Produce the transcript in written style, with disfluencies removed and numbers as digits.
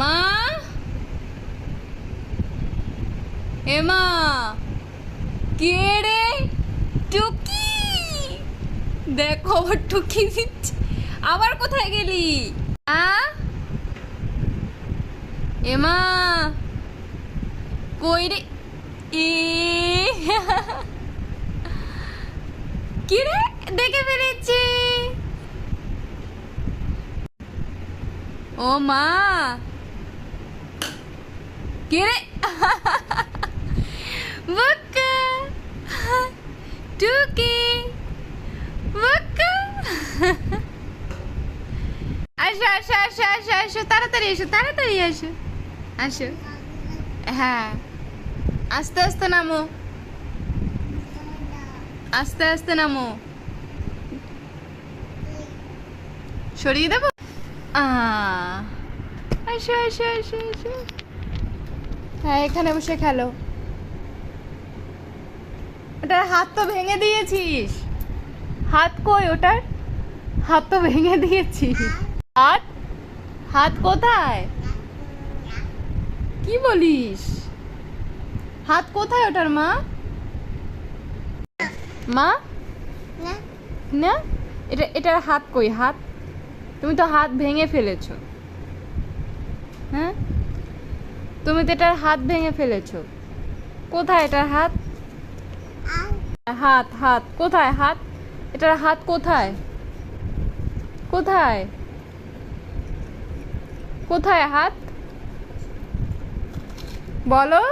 মা, এ মা, কে রে? টুকি, দেখো আবার টুকি দিচ্ছে। আবার কোথায় গেলি? এ মা, কই রে? এ কি রে, দেখে ফেলেছে। ও মা, কে রে? বুকা, টুকি, বুকা। আসো আসো আসো আসো আসো, তাড়াতাড়ি এসো, তাড়াতাড়ি আসো, আসো। হ্যাঁ, আস্তে আস্তে নামো, আস্তে আস্তে নামো। সরিয়ে দেবো। আসো আসো আসো আসো। হ্যাঁ, এখানে বসে খেলো। ওটার হাত তো ভেঙে দিয়েছিস। হাত কই ওটার? হাত তো ভেঙে দিয়েছিস। হাত, হাত কোথায়? কি বলিস? হাত কোথায় ওটার? মা, মা, না, এটার হাত কই? হাত, তুমি তো হাত ভেঙে ফেলেছো। হ্যাঁ, তুমি তো এটার হাত ভেঙে ফেলেছো। কোথায় এটার হাত? হাত, হাত কোথায়? হাত, এটার হাত কোথায়? কোথায়? কোথায় হাত বলো?